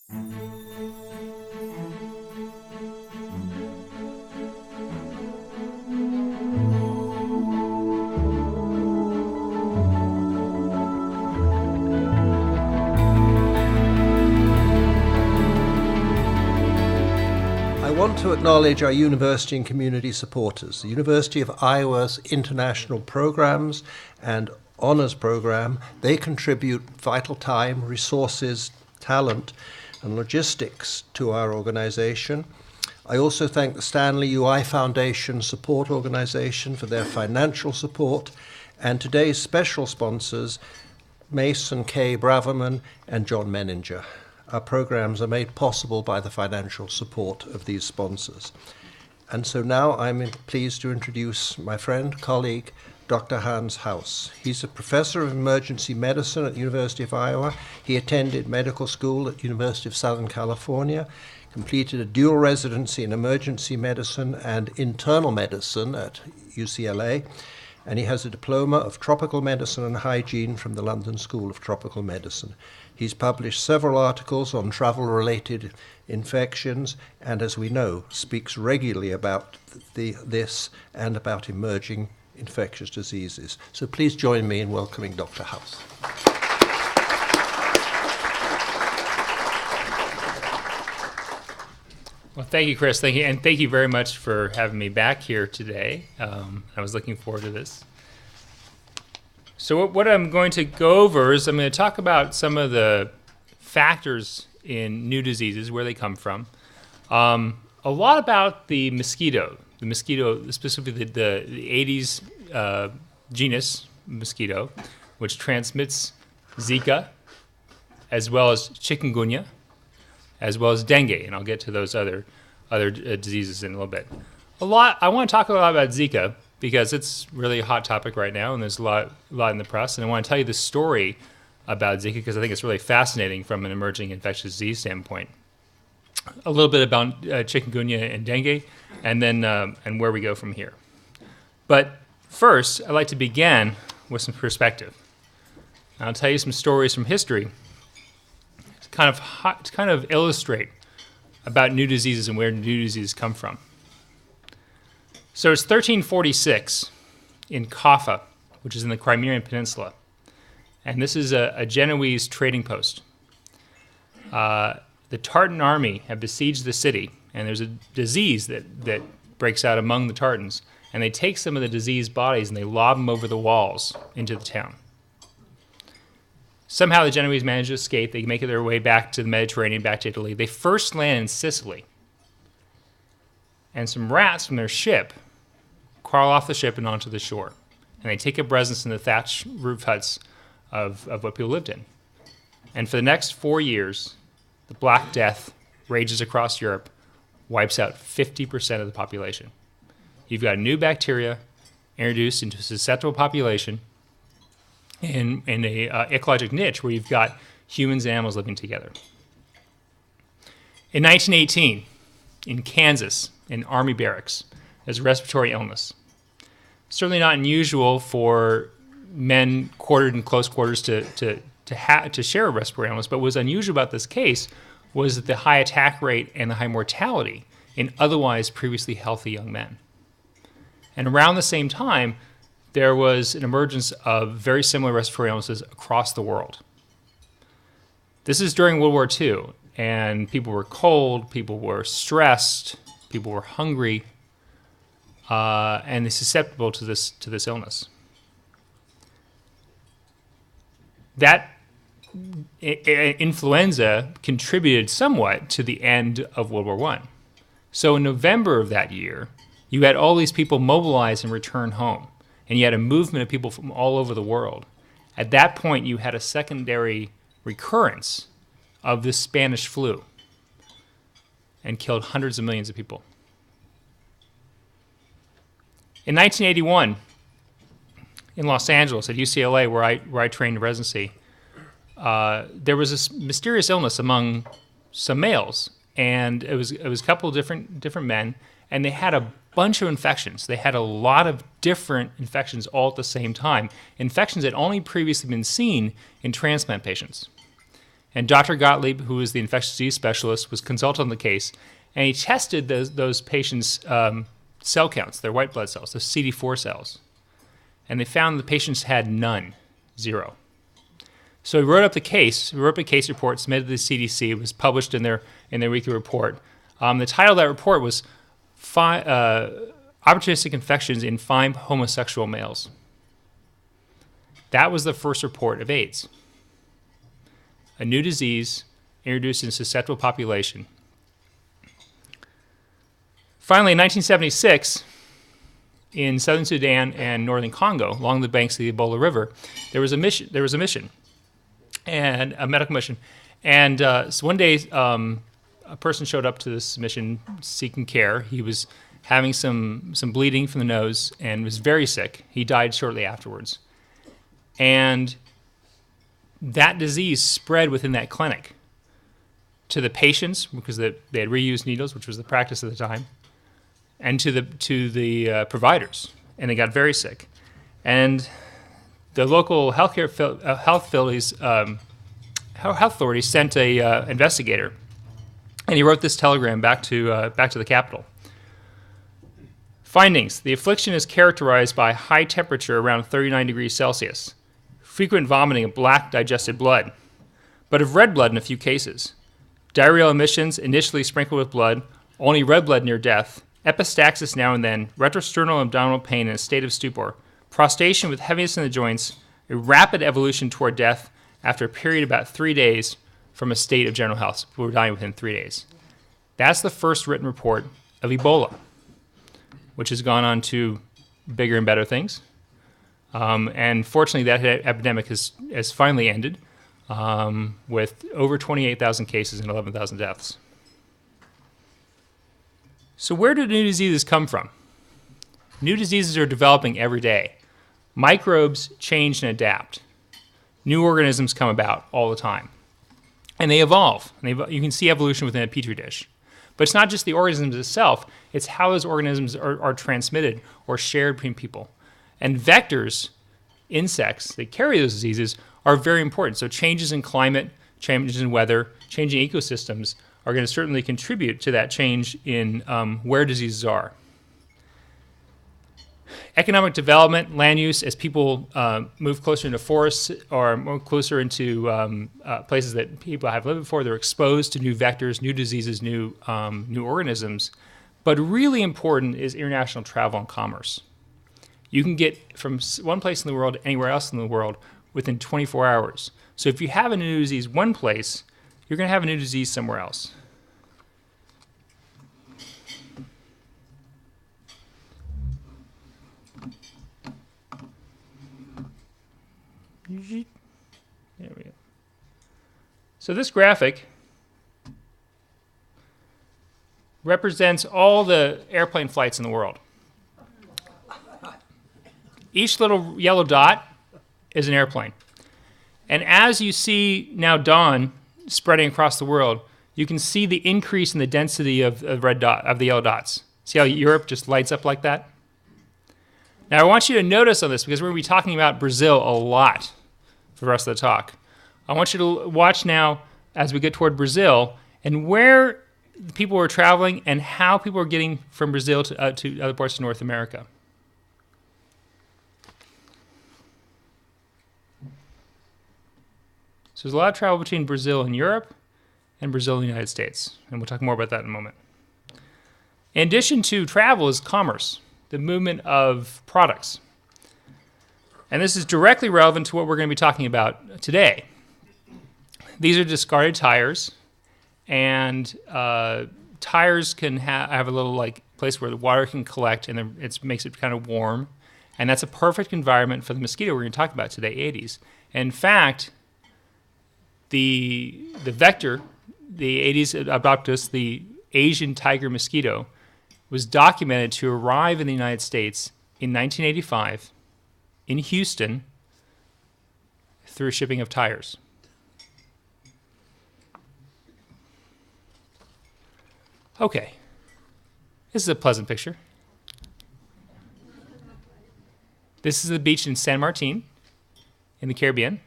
I want to acknowledge our university and community supporters. The University of Iowa's international programs and honors program, they contribute vital time, resources, talent, and logistics to our organization. I also thank the Stanley UI Foundation Support Organization for their financial support, and today's special sponsors, Mason K. Braverman and John Menninger. Our programs are made possible by the financial support of these sponsors. And so now I'm pleased to introduce my friend, colleague, Dr. Hans Haus. He's a professor of emergency medicine at the University of Iowa. He attended medical school at the University of Southern California, completed a dual residency in emergency medicine and internal medicine at UCLA, and he has a diploma of tropical medicine and hygiene from the London School of Tropical Medicine. He's published several articles on travel-related infections and, as we know, speaks regularly about this and about emerging infectious diseases. So please join me in welcoming Dr. Haus. Well, thank you, Chris. Thank you, and thank you very much for having me back here today. I was looking forward to this. So what I'm going to go over is I'm going to talk about some of the factors in new diseases, where they come from. A lot about the mosquito, specifically the Aedes genus mosquito, which transmits Zika, as well as Chikungunya, as well as dengue, and I'll get to those other diseases in a little bit. I want to talk a lot about Zika because it's really a hot topic right now, and there's a lot in the press. And I want to tell you the story about Zika because I think it's really fascinating from an emerging infectious disease standpoint. A little bit about Chikungunya and dengue, and then and where we go from here. But first, I'd like to begin with some perspective. I'll tell you some stories from history to kind of illustrate about new diseases and where new diseases come from. So it's 1346 in Kaffa, which is in the Crimean Peninsula. And this is a Genoese trading post. The Tartan army have besieged the city, and there's a disease that breaks out among the Tartans. And they take some of the diseased bodies and they lob them over the walls into the town. Somehow the Genoese manage to escape. They make their way back to the Mediterranean, back to Italy. They first land in Sicily. And some rats from their ship crawl off the ship and onto the shore. And they take up residence in the thatched roof huts of what people lived in. And for the next 4 years, the Black Death rages across Europe, wipes out 50% of the population. You've got new bacteria introduced into a susceptible population in a ecologic niche where you've got humans and animals living together. In 1918, in Kansas, in Army barracks, there's a respiratory illness. Certainly not unusual for men quartered in close quarters to share a respiratory illness, but what was unusual about this case was the high attack rate and the high mortality in otherwise previously healthy young men. And around the same time, there was an emergence of very similar respiratory illnesses across the world. This is during World War II, and people were cold, people were stressed, people were hungry, and they're susceptible to this illness. That influenza contributed somewhat to the end of World War I. So in November of that year, you had all these people mobilize and return home, and you had a movement of people from all over the world. At that point, you had a secondary recurrence of the Spanish flu and killed hundreds of millions of people. In 1981, in Los Angeles at UCLA, where I trained in residency, there was this mysterious illness among some males, and it was a couple of different men, and they had a bunch of infections. They had a lot of different infections all at the same time, infections that only previously been seen in transplant patients. And Dr. Gottlieb, who was the infectious disease specialist, was consulted on the case, and he tested those patients' cell counts, their white blood cells, the CD4 cells. And they found the patients had none, 0. So he wrote up a case report, submitted to the CDC, it was published in their weekly report. The title of that report was Opportunistic Infections in 5 Homosexual Males. That was the first report of AIDS. A new disease introduced in a susceptible population. Finally, in 1976, in southern Sudan and northern Congo, along the banks of the Ebola River, there was a mission, and a medical mission. And so one day, a person showed up to this mission seeking care. He was having some bleeding from the nose and was very sick. He died shortly afterwards. And that disease spread within that clinic to the patients, because they had reused needles, which was the practice at the time, and to the providers, and they got very sick. And the local health authorities sent a investigator, and he wrote this telegram back to the capital. Findings: the affliction is characterized by high temperature around 39 degrees Celsius, frequent vomiting of black digested blood, but of red blood in a few cases, diarrheal emissions initially sprinkled with blood, only red blood near death, epistaxis now and then, retrosternal abdominal pain in a state of stupor, prostration with heaviness in the joints, a rapid evolution toward death after a period of about 3 days from a state of general health. People were dying within 3 days. That's the first written report of Ebola, which has gone on to bigger and better things. And fortunately, that epidemic has finally ended with over 28,000 cases and 11,000 deaths. So where do new diseases come from? New diseases are developing every day. Microbes change and adapt. New organisms come about all the time. And they evolve. You can see evolution within a petri dish. But it's not just the organisms itself, it's how those organisms are transmitted or shared between people. And vectors, insects that carry those diseases, are very important. So changes in climate, changes in weather, changing ecosystems are going to certainly contribute to that change in where diseases are. Economic development, land use, as people move closer into forests or more closer into places that people have lived before, they're exposed to new vectors, new diseases, new organisms. But really important is international travel and commerce. You can get from one place in the world to anywhere else in the world within 24 hours. So if you have a new disease one place, you're going to have a new disease somewhere else. There we go. So this graphic represents all the airplane flights in the world. Each little yellow dot is an airplane. And as you see now dawn spreading across the world, you can see the increase in the density of the yellow dots. See how Europe just lights up like that? Now I want you to notice on this, because we're going to be talking about Brazil a lot for the rest of the talk. I want you to watch now as we get toward Brazil and where people are traveling and how people are getting from Brazil to other parts of North America. So there's a lot of travel between Brazil and Europe and Brazil and the United States. And we'll talk more about that in a moment. In addition to travel is commerce, the movement of products. And this is directly relevant to what we're going to be talking about today. These are discarded tires, and tires can have a little place where the water can collect, and it makes it kind of warm. And that's a perfect environment for the mosquito we're going to talk about today, Aedes. In fact, the vector, the Aedes albopictus, the Asian tiger mosquito, was documented to arrive in the United States in 1985 in Houston through shipping of tires. Okay, this is a pleasant picture. This is the beach in San Martin in the Caribbean.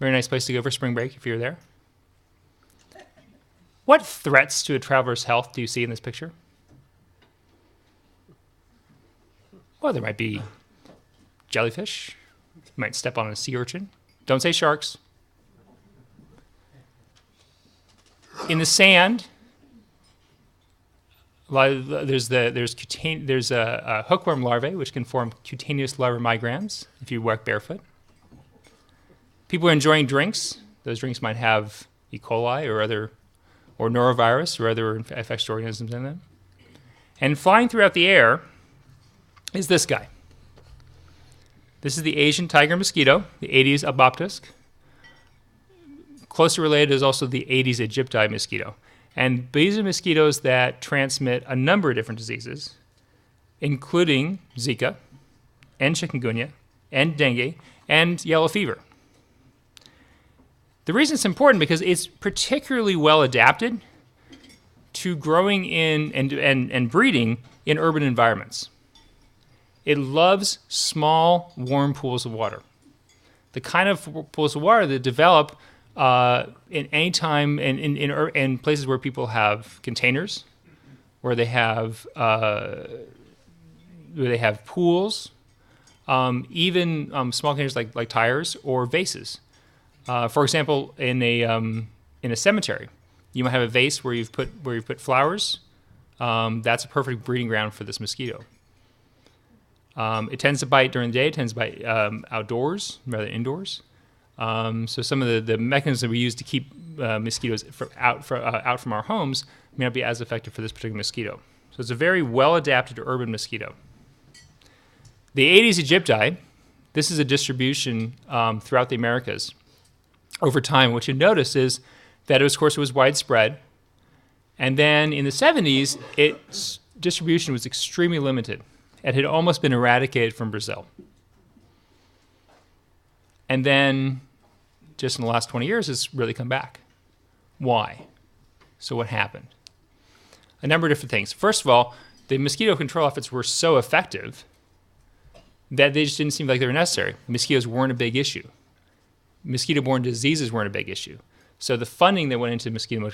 Very nice place to go for spring break if you're there. What threats to a traveler's health do you see in this picture? Well, there might be jellyfish. You might step on a sea urchin. Don't say sharks. In the sand, there's a hookworm larvae, which can form cutaneous larvae migrans if you walk barefoot. People are enjoying drinks. Those drinks might have E. coli or norovirus or other infectious organisms in them. And flying throughout the air is this guy. This is the Asian tiger mosquito, the Aedes albopictus. Closely related is also the Aedes aegypti mosquito. And these are mosquitoes that transmit a number of different diseases, including Zika and Chikungunya and dengue and yellow fever. The reason it's important because it's particularly well adapted to growing in and breeding in urban environments. It loves small, warm pools of water. The kind of pools of water that develop in any time in places where people have containers, where they have pools, even small containers like tires or vases. For example, in a cemetery, you might have a vase where you've put flowers. That's a perfect breeding ground for this mosquito. It tends to bite during the day. It tends to bite outdoors rather than indoors. So some of the mechanisms that we use to keep mosquitoes out from our homes may not be as effective for this particular mosquito. So it's a very well adapted urban mosquito. The Aedes aegypti, this is a distribution throughout the Americas over time. What you notice is that it was widespread, and then in the 70s, its distribution was extremely limited. It had almost been eradicated from Brazil. And then, just in the last 20 years, it's really come back. Why? So what happened? A number of different things. First of all, the mosquito control efforts were so effective that they just didn't seem like they were necessary. Mosquitoes weren't a big issue. Mosquito-borne diseases weren't a big issue. So the funding that went into mosquito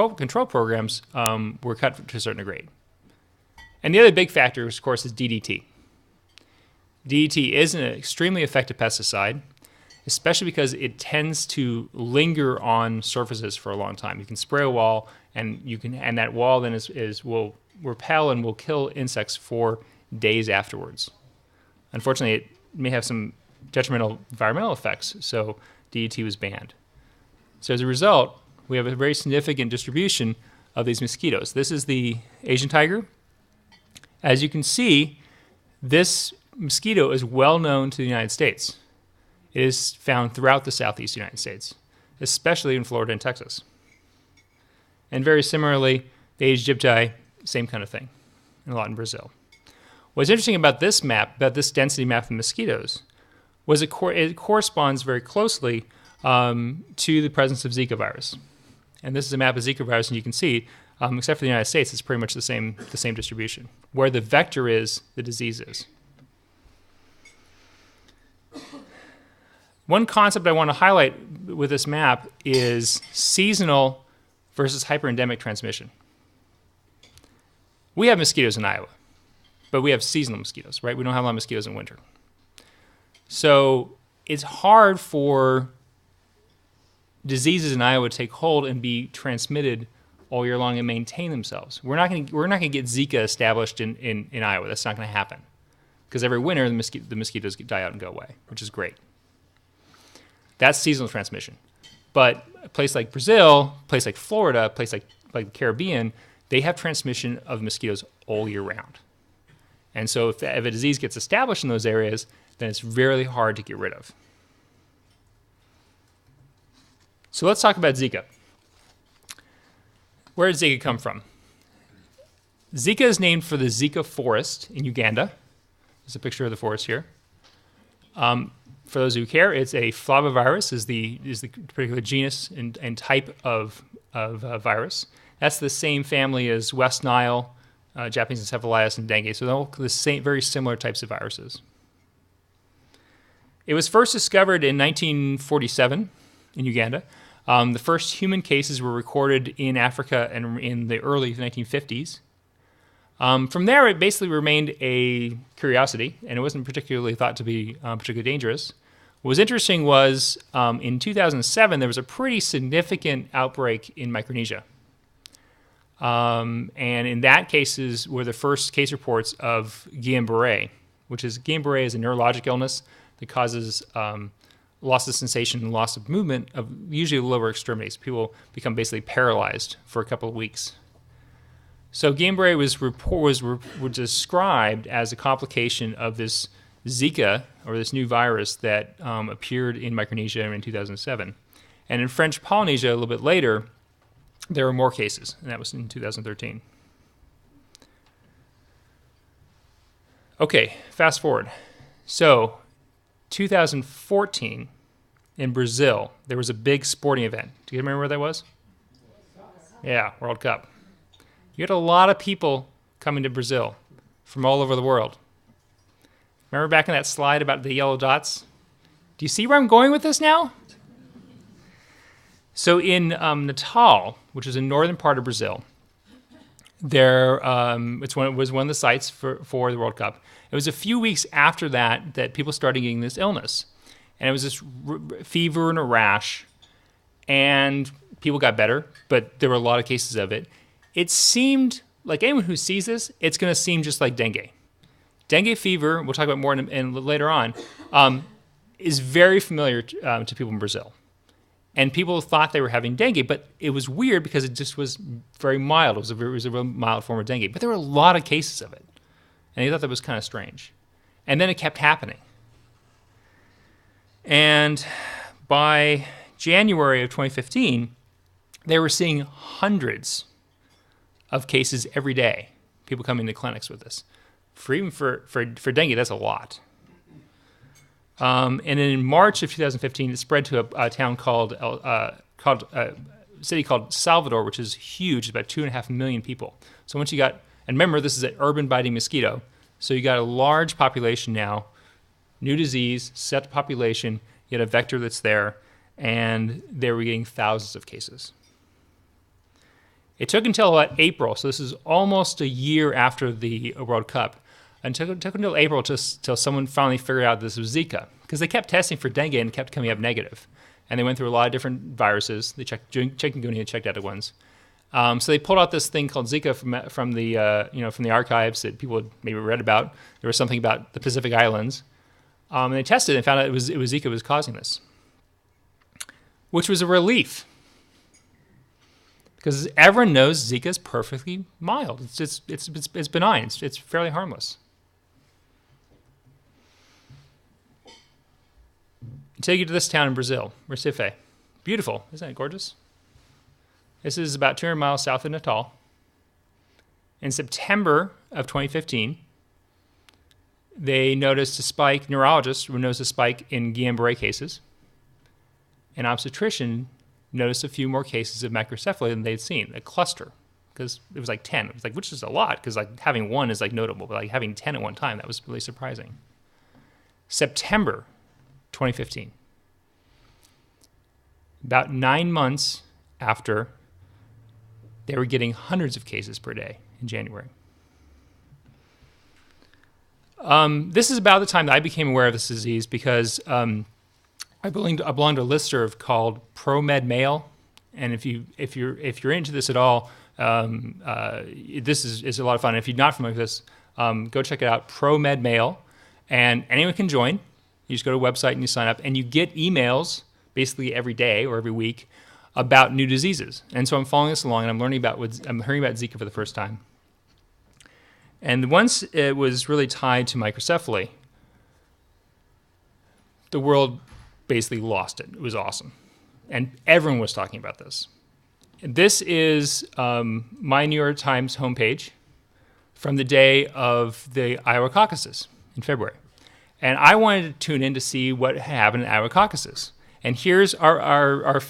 control programs were cut to a certain degree. And the other big factor, of course, is DDT. DDT is an extremely effective pesticide, especially because it tends to linger on surfaces for a long time. You can spray a wall, and that wall then will repel and will kill insects for days afterwards. Unfortunately, it may have some detrimental environmental effects, so DDT was banned. So as a result, we have a very significant distribution of these mosquitoes. This is the Asian tiger. As you can see, this mosquito is well known to the United States. It is found throughout the southeast United States, especially in Florida and Texas. And very similarly, the Aedes aegypti, same kind of thing, and a lot in Brazil. What's interesting about this map, about this density map of mosquitoes, was it corresponds very closely to the presence of Zika virus. And this is a map of Zika virus, and you can see, except for the United States, it's pretty much the same distribution. Where the vector is, the disease is. One concept I want to highlight with this map is seasonal versus hyperendemic transmission. We have mosquitoes in Iowa, but we have seasonal mosquitoes, right? We don't have a lot of mosquitoes in winter. So it's hard for diseases in Iowa to take hold and be transmitted all year long and maintain themselves. We're not going to get Zika established in Iowa. That's not going to happen, because every winter the mosquitoes die out and go away, which is great. That's seasonal transmission. But a place like Brazil, a place like Florida, a place like the Caribbean, they have transmission of mosquitoes all year round. And so if a disease gets established in those areas, then it's really hard to get rid of. So let's talk about Zika. Where did Zika come from? Zika is named for the Zika forest in Uganda. There's a picture of the forest here. For those who care, it's a flavivirus, is the particular genus and type of virus. That's the same family as West Nile, Japanese encephalitis, and dengue. So they're all the same, very similar types of viruses. It was first discovered in 1947 in Uganda. The first human cases were recorded in Africa and in the early 1950s. From there, it basically remained a curiosity, and it wasn't particularly thought to be particularly dangerous. What was interesting was in 2007, there was a pretty significant outbreak in Micronesia. And in that cases were the first case reports of Guillain-Barré, which is Guillain-Barré is a neurologic illness that causes loss of sensation and loss of movement of usually the lower extremities. People become basically paralyzed for a couple of weeks. So Guillain-Barré was described as a complication of this Zika, or this new virus that appeared in Micronesia in 2007. And in French Polynesia, a little bit later, there were more cases, and that was in 2013. Okay, fast forward. So 2014, in Brazil, there was a big sporting event. Do you remember where that was? Yeah, World Cup. You had a lot of people coming to Brazil from all over the world. Remember back in that slide about the yellow dots? Do you see where I'm going with this now? So in Natal, which is a northern part of Brazil, there it was one of the sites for the World Cup. It was a few weeks after that people started getting this illness. And it was this fever and a rash. And people got better, but there were a lot of cases of it. It seemed like anyone who sees this, it's going to seem just like dengue. Dengue fever, we'll talk about more later on, is very familiar to people in Brazil. And people thought they were having dengue, but it was weird because it just was very mild. It was a real mild form of dengue. But there were a lot of cases of it. And they thought that was kind of strange. And then it kept happening. And by January of 2015, they were seeing hundreds of cases every day, people coming to clinics with this. Even for dengue, that's a lot. And then in March of 2015, it spread to a town called a city called Salvador, which is huge. It's about 2.5 million people. So once you got, and remember, this is an urban biting mosquito. So you got a large population now, new disease, set population, you had a vector that's there, and they were getting thousands of cases. It took until April, so this is almost a year after the World Cup, and it took until April till someone finally figured out this was Zika, because they kept testing for dengue and it kept coming up negative. And they went through a lot of different viruses. They checked Chikungunya and checked other ones. So they pulled out this thing called Zika from the archives that people had maybe read about. There was something about the Pacific Islands. And they tested and found out it was Zika was causing this, which was a relief. Because everyone knows Zika is perfectly mild. It's benign. It's fairly harmless. I take you to this town in Brazil, Recife. Beautiful, isn't it gorgeous? This is about 200 miles south of Natal. In September of 2015, they noticed a spike. Neurologists noticed a spike in Guillain-Barré cases. An obstetrician noticed a few more cases of microcephaly than they'd seen, a cluster, because it was like 10. It was like, which is a lot, because like having one is like notable, but like having 10 at one time, that was really surprising. September 2015, about 9 months after, they were getting hundreds of cases per day in January. This is about the time that I became aware of this disease because I belong to a listserv called ProMed Mail, and if you're into this at all, this is a lot of fun. If you're not familiar with this, go check it out, ProMed Mail, and anyone can join. You just go to a website and you sign up, and you get emails basically every day or every week about new diseases. And so I'm following this along, and I'm hearing about Zika for the first time. And once it was really tied to microcephaly, the world basically lost it. It was awesome. And everyone was talking about this. This is my New York Times homepage from the day of the Iowa caucuses in February. And I wanted to tune in to see what happened in Iowa caucuses. And here's our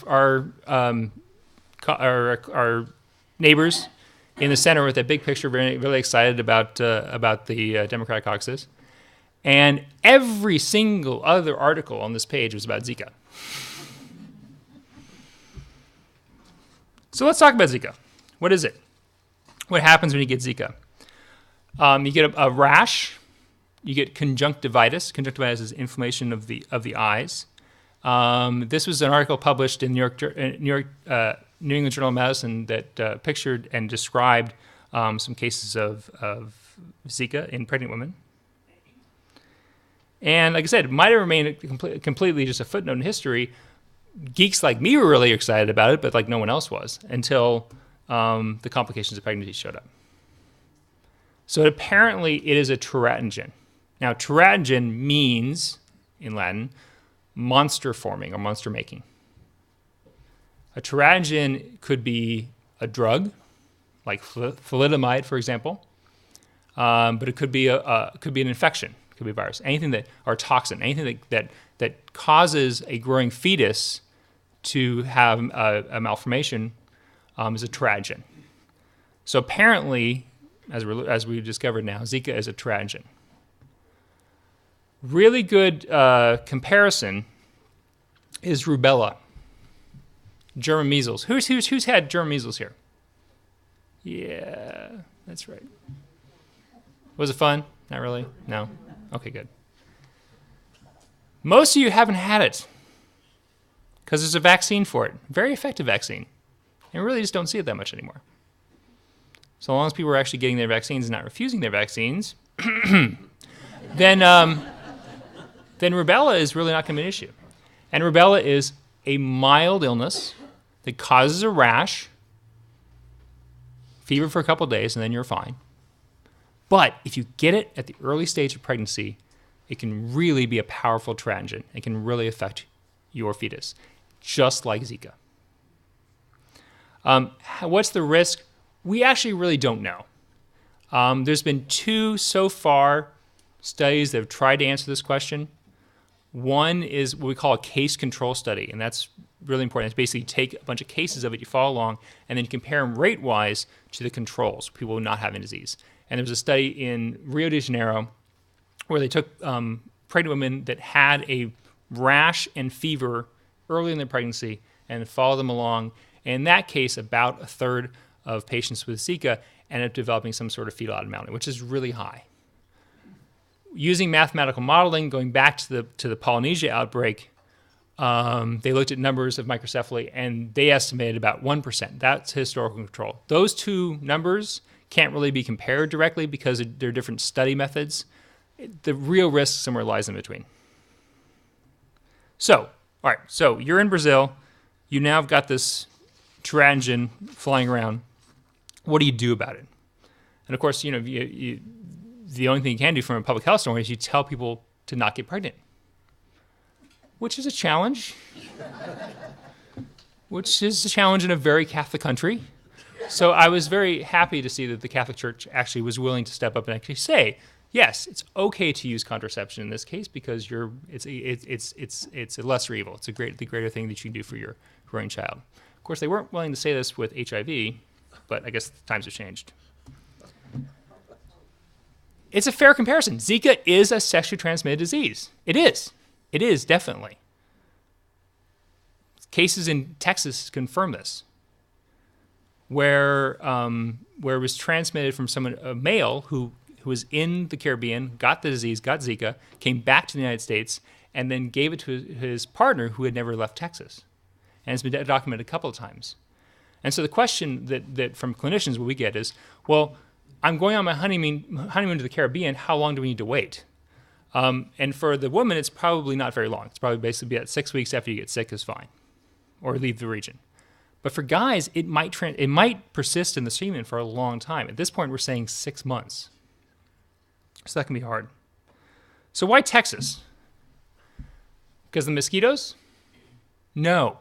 neighbors in the center with that big picture, very, really excited about the Democratic caucuses. And every single other article on this page was about Zika. So let's talk about Zika. What is it? What happens when you get Zika? You get a rash. You get conjunctivitis. Conjunctivitis is inflammation of the eyes. This was an article published in New England Journal of Medicine that pictured and described some cases of Zika in pregnant women. And like I said, it might have remained completely just a footnote in history. Geeks like me were really excited about it, but like no one else was until the complications of pregnancy showed up. So apparently it is a teratogen. Now, teratogen means, in Latin, monster forming or monster making. A teratogen could be a drug, like thalidomide, for example, but it could be an infection, it could be a virus, anything that, or a toxin, anything that causes a growing fetus to have a malformation is a teratogen. So apparently, as we've discovered now, Zika is a teratogen. Really good comparison is rubella, German measles. Who's had German measles here? Yeah, that's right. Was it fun? Not really? No? Okay, good. Most of you haven't had it because there's a vaccine for it. Very effective vaccine. And we really just don't see it that much anymore. So long as people are actually getting their vaccines and not refusing their vaccines, then rubella is really not going to be an issue. And rubella is a mild illness that causes a rash, fever for a couple of days, and then you're fine. But if you get it at the early stage of pregnancy, it can really be a powerful teratogen. It can really affect your fetus, just like Zika. What's the risk? We actually really don't know. There's been 2 so far studies that have tried to answer this question. One is what we call a case control study, and that's really important. It's basically you take a bunch of cases of it, you follow along, and then you compare them rate-wise to the controls, people not having disease. And there was a study in Rio de Janeiro where they took pregnant women that had a rash and fever early in their pregnancy and followed them along. And in that case, about a third of patients with Zika ended up developing some sort of fetal abnormality, which is really high. Using mathematical modeling, going back to the Polynesia outbreak, they looked at numbers of microcephaly, and they estimated about 1%. That's historical control. Those 2 numbers can't really be compared directly because they're different study methods. The real risk somewhere lies in between. So, all right, so you're in Brazil. You now have got this teratogen flying around. What do you do about it? And of course, the only thing you can do from a public health standpoint is you tell people to not get pregnant, which is a challenge. Which is a challenge in a very Catholic country. So I was very happy to see that the Catholic Church actually was willing to step up and actually say, yes, it's okay to use contraception in this case because it's a lesser evil. It's the greater thing that you can do for your growing child. Of course, they weren't willing to say this with HIV, but I guess times have changed. It's a fair comparison. Zika is a sexually transmitted disease. It is. It is, definitely. Cases in Texas confirm this, where it was transmitted from a male who was in the Caribbean, got the disease, got Zika, came back to the United States, and then gave it to his partner who had never left Texas. And it's been documented a couple of times. And so the question that from clinicians what we get is, well, I'm going on my honeymoon to the Caribbean. How long do we need to wait? And for the woman, it's probably not very long. It's probably basically be at 6 weeks after you get sick is fine, or leave the region. But for guys, it might persist in the semen for a long time. At this point, we're saying 6 months. So that can be hard. So why Texas? Because of the mosquitoes? No.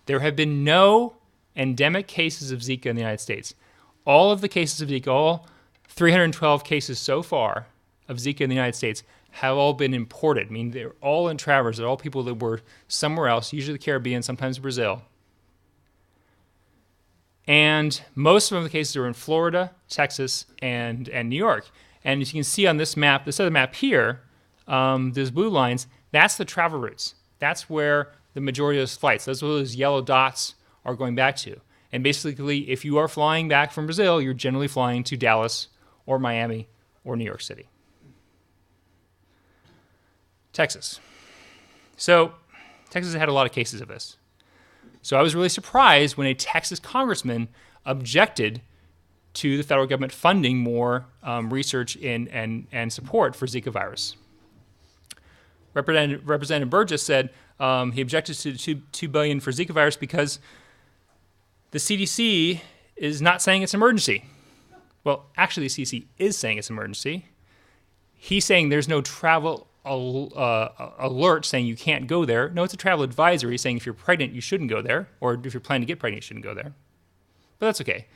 There have been no endemic cases of Zika in the United States. All of the cases of Zika, all 312 cases so far of Zika in the United States have all been imported. I mean, they're all in travelers. They're all people that were somewhere else, usually the Caribbean, sometimes Brazil. And most of the cases are in Florida, Texas, and New York. And as you can see on this map, this other map here, those blue lines, that's the travel routes. That's where the majority of those flights, those yellow dots are going back to. And basically, if you are flying back from Brazil, you're generally flying to Dallas or Miami or New York City. Texas. So Texas had a lot of cases of this. So I was really surprised when a Texas congressman objected to the federal government funding more research and support for Zika virus. Representative Burgess said he objected to $2 billion for Zika virus because the CDC is not saying it's an emergency. Well, actually, the CDC is saying it's an emergency. He's saying there's no travel alert saying you can't go there. No, it's a travel advisory saying if you're pregnant, you shouldn't go there, or if you're planning to get pregnant, you shouldn't go there. But that's okay.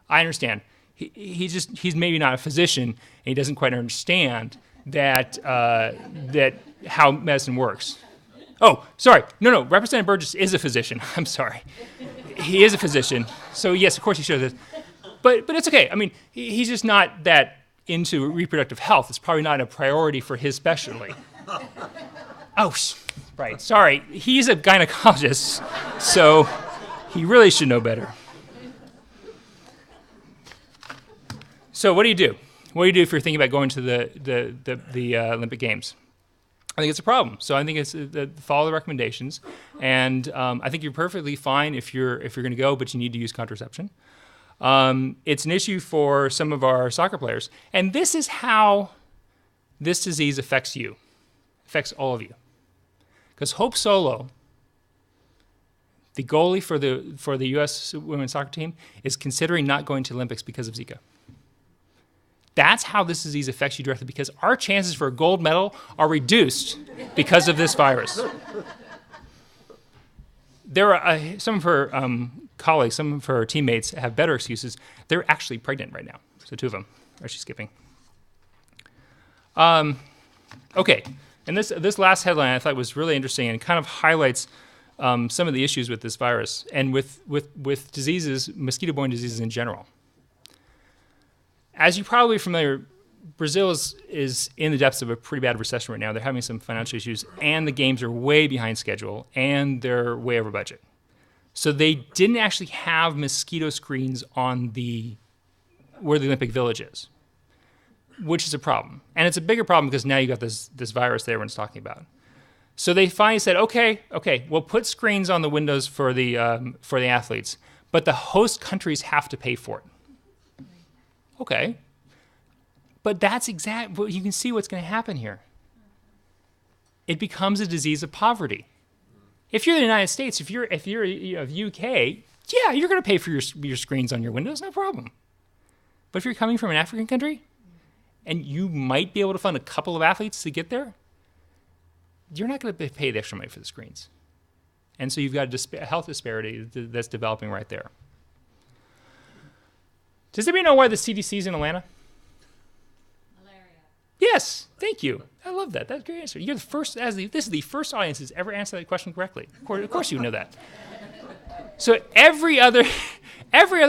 I understand. He's maybe not a physician, and he doesn't quite understand that how medicine works. Oh, sorry. No. Representative Burgess is a physician. I'm sorry. He is a physician. So yes, of course he should have this. But it's okay. I mean, he's just not that into reproductive health. It's probably not a priority for his specialty. Oh, right. Sorry. He's a gynecologist, so he really should know better. So what do you do? What do you do if you're thinking about going to the Olympic Games? I think it's a problem. So I think it's follow the recommendations, and I think you're perfectly fine if you're going to go, but you need to use contraception. It's an issue for some of our soccer players, and this is how this disease affects you, affects all of you. Because Hope Solo, the goalie for the U.S. women's soccer team, is considering not going to Olympics because of Zika. That's how this disease affects you directly, because our chances for a gold medal are reduced because of this virus. There are some of her colleagues, some of her teammates have better excuses. They're actually pregnant right now. So two of them are actually skipping. Okay, and this last headline I thought was really interesting and kind of highlights some of the issues with this virus and with diseases, mosquito-borne diseases in general. As you're probably familiar, Brazil is in the depths of a pretty bad recession right now. They're having some financial issues, and the games are way behind schedule, and they're way over budget. So they didn't actually have mosquito screens on where the Olympic Village is, which is a problem. And it's a bigger problem because now you got this virus that everyone's talking about. So they finally said, okay, we'll put screens on the windows for the athletes, but the host countries have to pay for it. Okay, but that's exactly, you can see what's going to happen here. It becomes a disease of poverty. If you're the United States, if you're of UK, yeah, you're going to pay for your screens on your windows, no problem. But if you're coming from an African country, and you might be able to fund a couple of athletes to get there, you're not going to pay the extra money for the screens. And so you've got a health disparity that's developing right there. Does anybody know why the CDC is in Atlanta? Malaria. Yes, thank you. I love that. That's a great answer. You're the first. This is the first audience that's ever answered that question correctly. Of course, you know that. So every other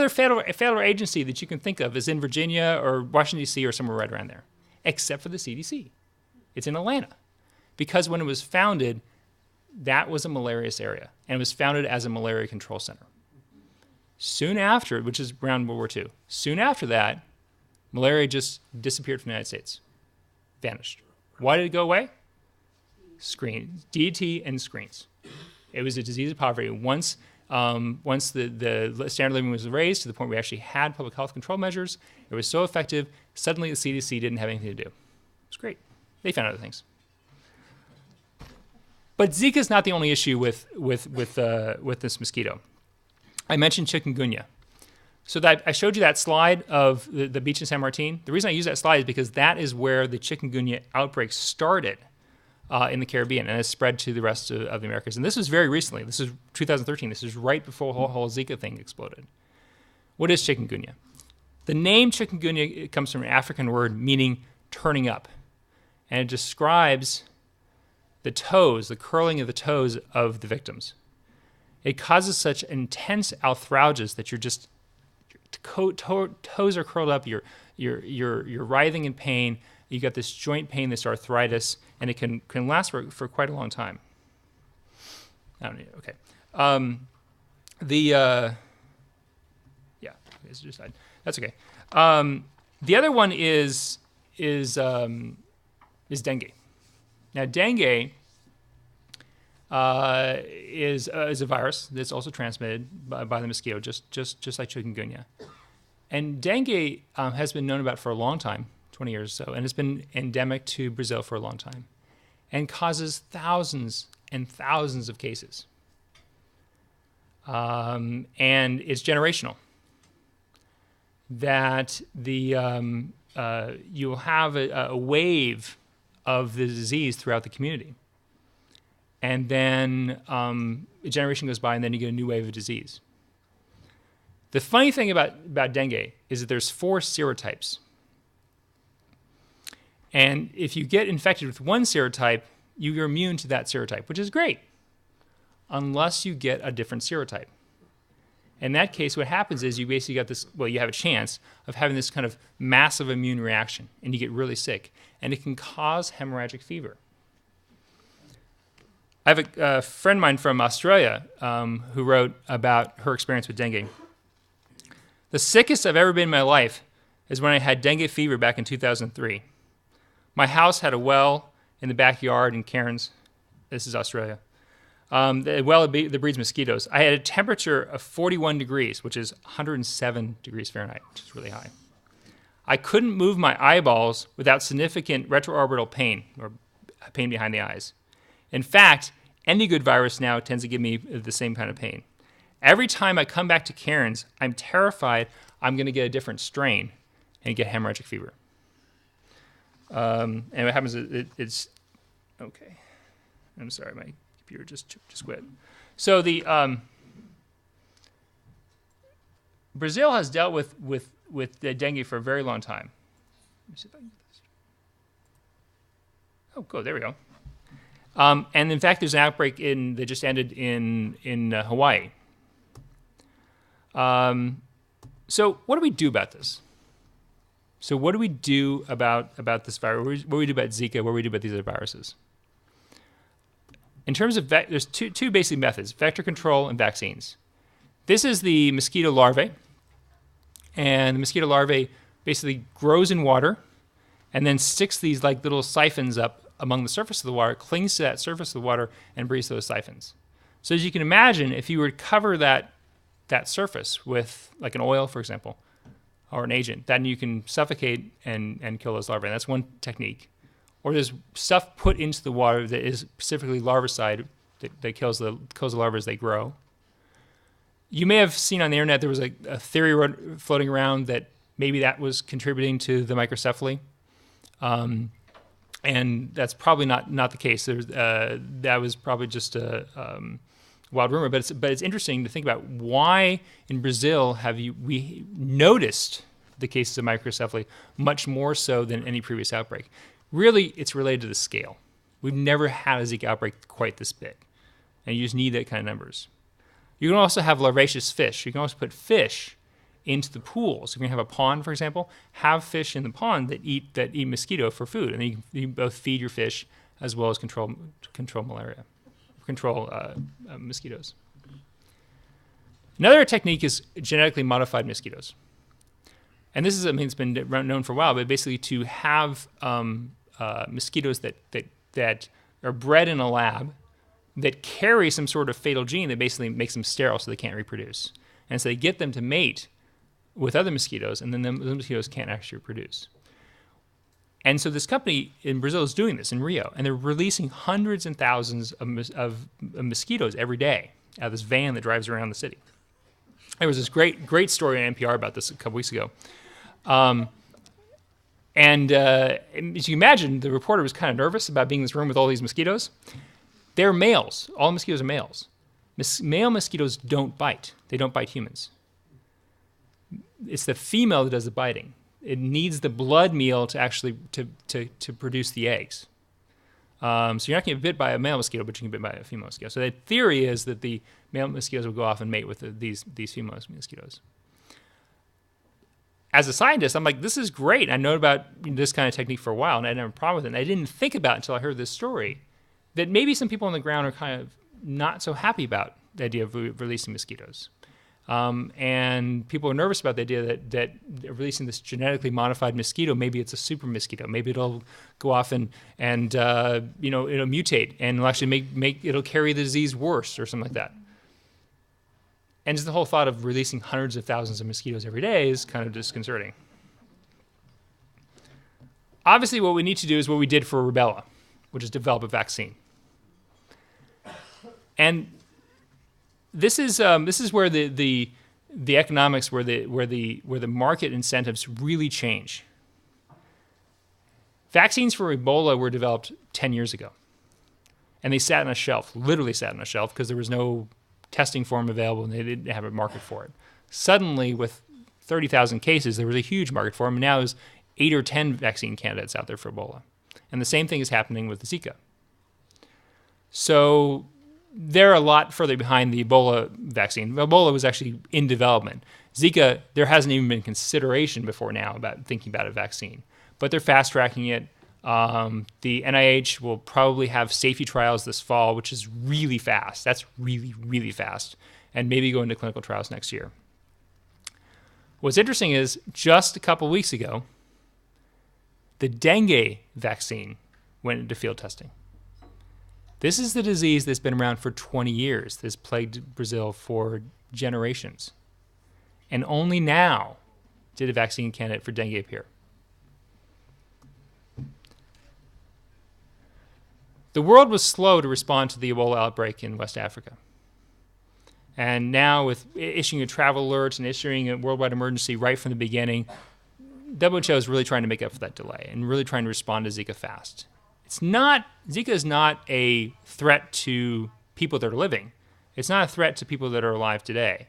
federal agency that you can think of is in Virginia or Washington D.C. or somewhere right around there, except for the CDC. It's in Atlanta, because when it was founded, that was a malarious area, and it was founded as a malaria control center. Soon after, which is around World War II, soon after that, malaria just disappeared from the United States, vanished. Why did it go away? Screens, DET and screens. It was a disease of poverty. Once the standard of living was raised to the point where we actually had public health control measures, it was so effective, suddenly the CDC didn't have anything to do. It was great. They found other things. But Zika is not the only issue with this mosquito. I mentioned chikungunya. So that I showed you that slide of the beach in San Martin. The reason I use that slide is because that is where the chikungunya outbreak started in the Caribbean and has spread to the rest of the Americas. And this was very recently. This is 2013. This is right before the whole Zika thing exploded. What is chikungunya? The name chikungunya comes from an African word meaning turning up. And it describes the toes, the curling of the toes of the victims. It causes such intense arthralgias that toes are curled up, you're writhing in pain, you got this joint pain, this arthritis, and it can last for quite a long time. I don't need it. Okay. it just died. That's okay. The other one is dengue. Now, dengue is a virus that's also transmitted by the mosquito, just like chikungunya. And dengue has been known about for a long time, 20 years or so, and it's been endemic to Brazil for a long time, and causes thousands and thousands of cases. And it's generational. That you'll have a wave of the disease throughout the community. And then a generation goes by, and then you get a new wave of disease. The funny thing about dengue is that there's 4 serotypes. And if you get infected with one serotype, you're immune to that serotype, which is great, unless you get a different serotype. In that case, what happens is you basically got this, you have a chance of having this kind of massive immune reaction, and you get really sick. And it can cause hemorrhagic fever. I have a friend of mine from Australia who wrote about her experience with dengue. The sickest I've ever been in my life is when I had dengue fever back in 2003. My house had a well in the backyard in Cairns. This is Australia. The well that breeds mosquitoes. I had a temperature of 41 degrees, which is 107 degrees Fahrenheit, which is really high. I couldn't move my eyeballs without significant retroorbital pain, or pain behind the eyes. In fact, any good virus now tends to give me the same kind of pain. Every time I come back to Cairns, I'm terrified I'm going to get a different strain and get hemorrhagic fever. And what happens is it's okay. I'm sorry, my computer just quit. So the Brazil has dealt with the dengue for a very long time. Let me see if I can get this. Oh, good. There we go. And in fact, there's an outbreak that just ended in Hawaii. So what do we do about this? So what do we do about this virus? What do we do about Zika? What do we do about these other viruses? In terms of, there's two basic methods, vector control and vaccines. This is the mosquito larvae. And the mosquito larvae basically grows in water and then sticks these like little siphons up among the surface of the water, clings to that surface of the water, and breathes those siphons. So as you can imagine, if you were to cover that surface with like an oil, for example, or an agent, then you can suffocate and kill those larvae. And that's one technique. Or there's stuff put into the water that is specifically larvicide that kills the larvae as they grow. You may have seen on the internet there was a theory floating around that maybe that was contributing to the microcephaly. And that's probably not the case. That was probably just a wild rumor. But it's interesting to think about why in Brazil we noticed the cases of microcephaly much more so than any previous outbreak. Really, it's related to the scale. We've never had a Zika outbreak quite this big, and you just need that kind of numbers. You can also have larvaceous fish. You can also put fish into the pools. If you have a pond, for example, have fish in the pond that eat mosquito for food, and then you both feed your fish as well as control malaria, control mosquitoes. Another technique is genetically modified mosquitoes, and this is it's been known for a while, but basically to have mosquitoes that are bred in a lab that carry some sort of fatal gene that basically makes them sterile so they can't reproduce, and so they get them to mate with other mosquitoes, and then the mosquitoes can't actually reproduce. And so this company in Brazil is doing this in Rio, and they're releasing hundreds and thousands of mosquitoes every day out of this van that drives around the city. There was this great story on NPR about this a couple weeks ago. And as you can imagine, the reporter was kind of nervous about being in this room with all these mosquitoes. They're males. All mosquitoes are males. Male mosquitoes don't bite. They don't bite humans. It's the female that does the biting. It needs the blood meal to actually to produce the eggs. So you're not going to get bit by a male mosquito, but you can get bit by a female mosquito. So the theory is that the male mosquitoes will go off and mate with these female mosquitoes. As a scientist, I'm like, this is great. I know about this kind of technique for a while, and I didn't have a problem with it. And I didn't think about it until I heard this story, that maybe some people on the ground are kind of not so happy about the idea of releasing mosquitoes. And people are nervous about the idea that releasing this genetically modified mosquito, maybe it's a super mosquito, maybe it'll go off and it'll mutate and it'll actually it'll carry the disease worse or something like that. And just the whole thought of releasing hundreds of thousands of mosquitoes every day is kind of disconcerting. Obviously, what we need to do is what we did for rubella, which is develop a vaccine. And this is where the economics, where the market incentives really change. Vaccines for Ebola were developed 10 years ago, and they sat on a shelf, literally sat on a shelf, because there was no testing for them available, and they didn't have a market for it. Suddenly, with 30,000 cases, there was a huge market for them, and now there's 8 or 10 vaccine candidates out there for Ebola. And the same thing is happening with the Zika. So they're a lot further behind the Ebola vaccine. Ebola was actually in development. Zika, there hasn't even been consideration before now about thinking about a vaccine. But they're fast-tracking it. The NIH will probably have safety trials this fall, which is really fast. That's really, really fast. And maybe go into clinical trials next year. What's interesting is just a couple weeks ago, the dengue vaccine went into field testing. This is the disease that's been around for 20 years, that's plagued Brazil for generations. And only now did a vaccine candidate for dengue appear. The world was slow to respond to the Ebola outbreak in West Africa. And now with issuing a travel alert and issuing a worldwide emergency right from the beginning, WHO is really trying to make up for that delay and really trying to respond to Zika fast. Zika is not a threat to people that are living. It's not a threat to people that are alive today.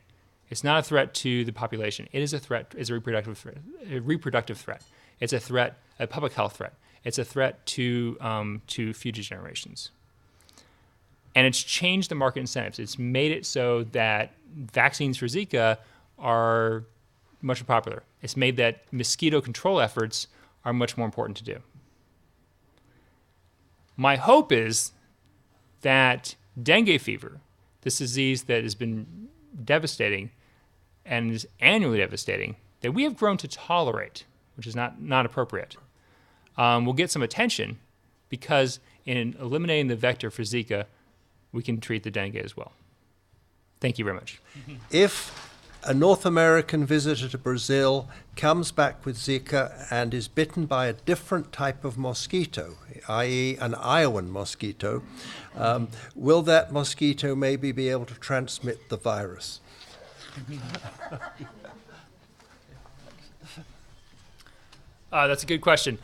It's not a threat to the population. It is a threat, it's a reproductive threat. It's a threat, a public health threat. It's a threat to future generations. And it's changed the market incentives. It's made it so that vaccines for Zika are much more popular. It's made that mosquito control efforts are much more important to do. My hope is that dengue fever, this disease that has been devastating and is annually devastating, that we have grown to tolerate, which is not appropriate, will get some attention because in eliminating the vector for Zika, we can treat the dengue as well. Thank you very much. If a North American visitor to Brazil comes back with Zika and is bitten by a different type of mosquito, i.e. an Iowan mosquito, will that mosquito maybe be able to transmit the virus? That's a good question.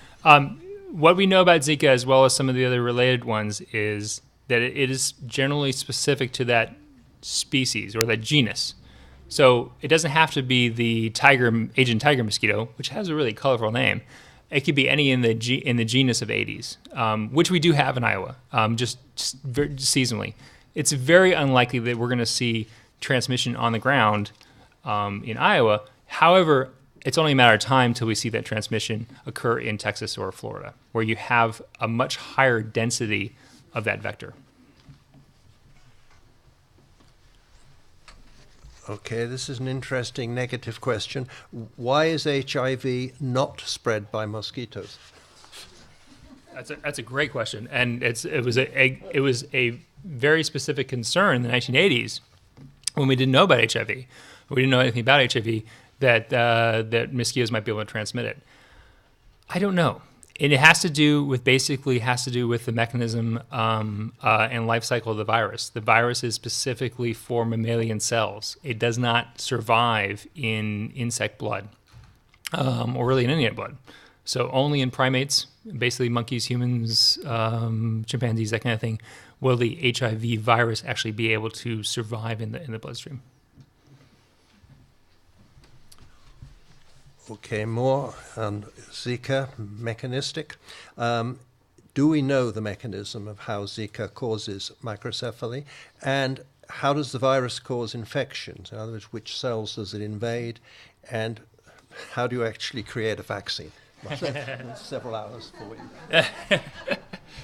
What we know about Zika, as well as some of the other related ones, is that it is generally specific to that species or that genus. So it doesn't have to be the Asian tiger mosquito, which has a really colorful name. It could be any in the genus of Aedes, which we do have in Iowa, just seasonally. It's very unlikely that we're going to see transmission on the ground in Iowa. However, it's only a matter of time till we see that transmission occur in Texas or Florida, where you have a much higher density of that vector. Okay, this is an interesting negative question. Why is HIV not spread by mosquitoes? That's a great question, and it was a very specific concern in the 1980s when we didn't know about HIV. We didn't know anything about HIV that mosquitoes might be able to transmit it. I don't know. And it has to do with the mechanism and life cycle of the virus. The virus is specifically for mammalian cells. It does not survive in insect blood or really in any blood. So only in primates, basically monkeys, humans, chimpanzees, that kind of thing, will the HIV virus actually be able to survive in the bloodstream. Okay, more on Zika, mechanistic. Do we know the mechanism of how Zika causes microcephaly? And how does the virus cause infections? In other words, which cells does it invade? And how do you actually create a vaccine? Several hours for you.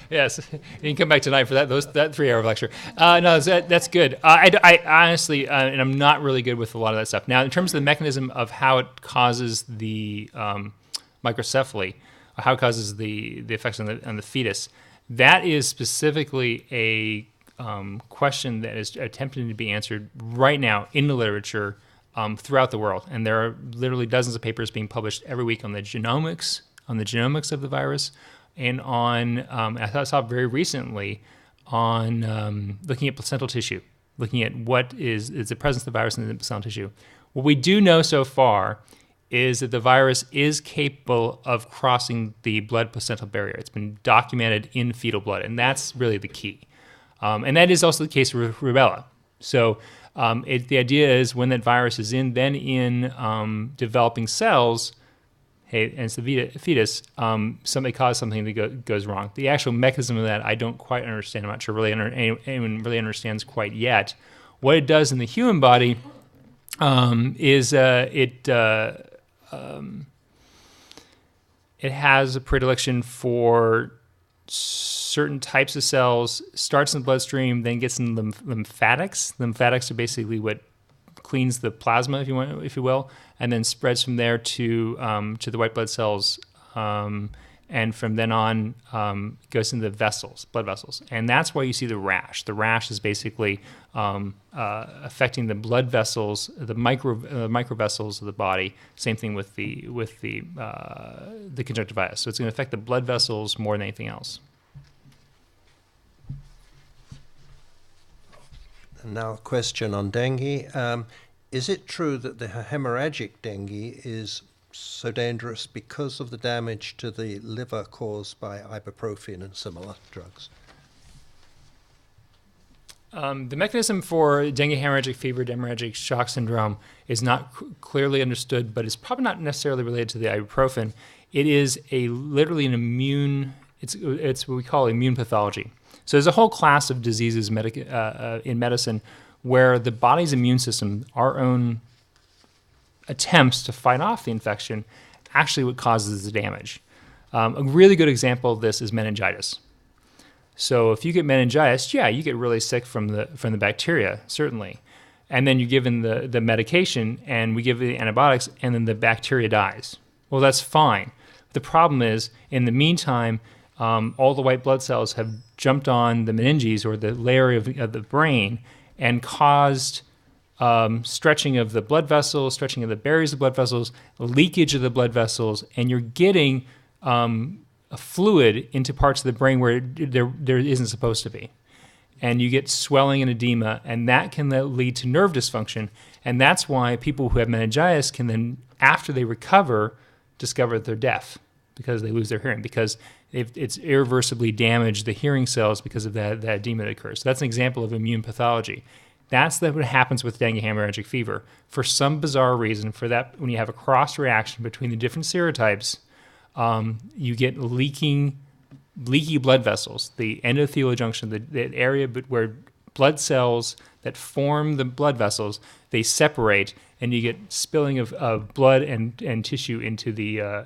Yes, you can come back tonight for that 3-hour lecture. No, that's good. I honestly, and I'm not really good with a lot of that stuff. Now, in terms of the mechanism of how it causes the microcephaly, or how it causes the effects on the fetus, that is specifically a question that is attempting to be answered right now in the literature throughout the world. And there are literally dozens of papers being published every week on the genomics of the virus, and on, I saw very recently, on looking at placental tissue, looking at what is the presence of the virus in the placental tissue. What we do know so far is that the virus is capable of crossing the blood-placental barrier. It's been documented in fetal blood, and that's really the key. And that is also the case with rubella. So the idea is when that virus is in developing cells, hey, and it's the fetus, somebody caused something that goes wrong. The actual mechanism of that I don't quite understand. I'm not sure anyone really understands quite yet. What it does in the human body is it has a predilection for certain types of cells, starts in the bloodstream, then gets in lymphatics. Lymphatics are basically what cleans the plasma, if you will, and then spreads from there to the white blood cells, and from then on goes into the blood vessels, and that's why you see the rash. The rash is basically affecting the blood vessels, the micro vessels of the body. Same thing with the conjunctivitis. So it's going to affect the blood vessels more than anything else. And now a question on dengue. Is it true that the hemorrhagic dengue is so dangerous because of the damage to the liver caused by ibuprofen and similar drugs? The mechanism for dengue hemorrhagic fever, hemorrhagic shock syndrome is not clearly understood, but it's probably not necessarily related to the ibuprofen. It is literally an immune, it's what we call immune pathology. So there's a whole class of diseases in medicine where the body's immune system, our own attempts to fight off the infection, actually what causes the damage. A really good example of this is meningitis. So if you get meningitis, yeah, you get really sick from the bacteria, certainly. And then you're given the medication, and we give the antibiotics, and then the bacteria dies. Well, that's fine. The problem is, in the meantime, all the white blood cells have jumped on the meninges, or the layer of the brain, and caused stretching of the blood vessels, stretching of the barriers of blood vessels, leakage of the blood vessels, and you're getting a fluid into parts of the brain where there isn't supposed to be. And you get swelling and edema, and that can lead to nerve dysfunction. And that's why people who have meningitis can then, after they recover, discover that they're deaf because they lose their hearing, because it's irreversibly damaged the hearing cells because of that edema that occurs. So that's an example of immune pathology. That's what happens with dengue hemorrhagic fever. For some bizarre reason, for that, when you have a cross reaction between the different serotypes, you get leaky blood vessels, the endothelial junction, the area where blood cells that form the blood vessels, they separate, and you get spilling of blood and tissue into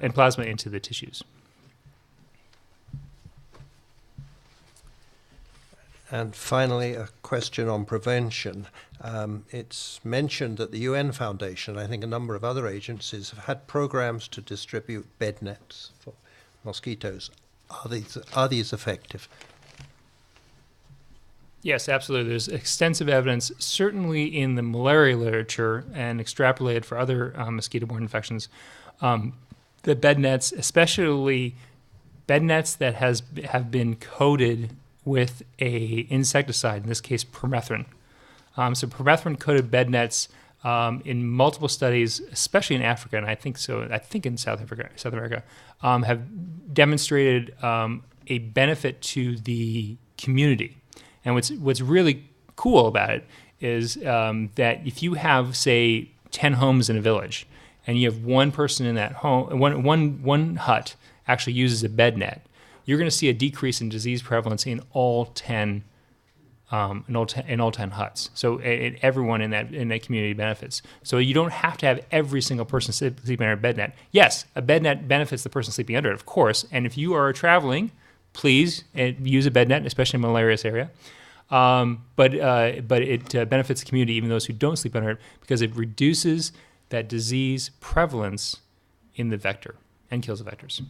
and plasma into the tissues. And finally, a question on prevention. It's mentioned that the UN Foundation, I think a number of other agencies, have had programs to distribute bed nets for mosquitoes. Are these effective? Yes, absolutely. There's extensive evidence, certainly in the malaria literature and extrapolated for other mosquito-borne infections, the bed nets, especially bed nets that have been coated with a insecticide, in this case permethrin. So permethrin-coated bed nets in multiple studies, especially in Africa, and I think in South America, have demonstrated a benefit to the community. And what's really cool about it is that if you have, say, 10 homes in a village, and you have one person in that home, one hut actually uses a bed net, you're going to see a decrease in disease prevalence in all 10 huts. So everyone in that community benefits. So you don't have to have every single person sleeping under a bed net. Yes, a bed net benefits the person sleeping under it, of course. And if you are traveling, please use a bed net, especially in a malarious area. But it benefits the community, even those who don't sleep under it, because it reduces that disease prevalence in the vector and kills the vectors.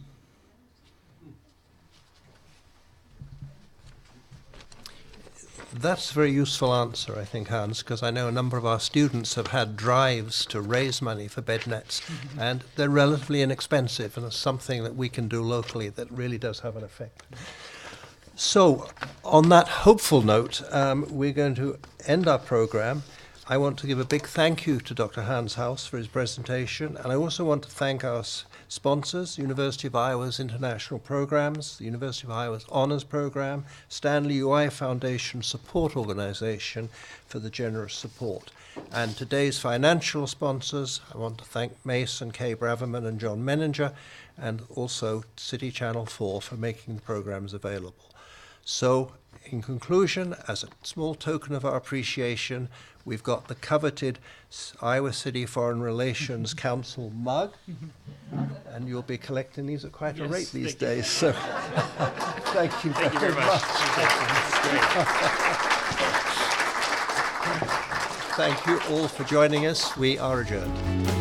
That's a very useful answer, I think, Hans, because I know a number of our students have had drives to raise money for bed nets, and they're relatively inexpensive, and it's something that we can do locally that really does have an effect. So, on that hopeful note, we're going to end our program. I want to give a big thank you to Dr. Hans Haus for his presentation, and I also want to thank our sponsors, University of Iowa's International Programs, the University of Iowa's Honors Program, Stanley UI Foundation Support Organization for the generous support. And today's financial sponsors, I want to thank Mace and Kay Braverman and John Menninger, and also City Channel 4 for making the programs available. So, in conclusion, as a small token of our appreciation, we've got the coveted Iowa City Foreign Relations Council mug, and you'll be collecting these at quite a rate these days. So, thank you very much. Thank you all for joining us. We are adjourned.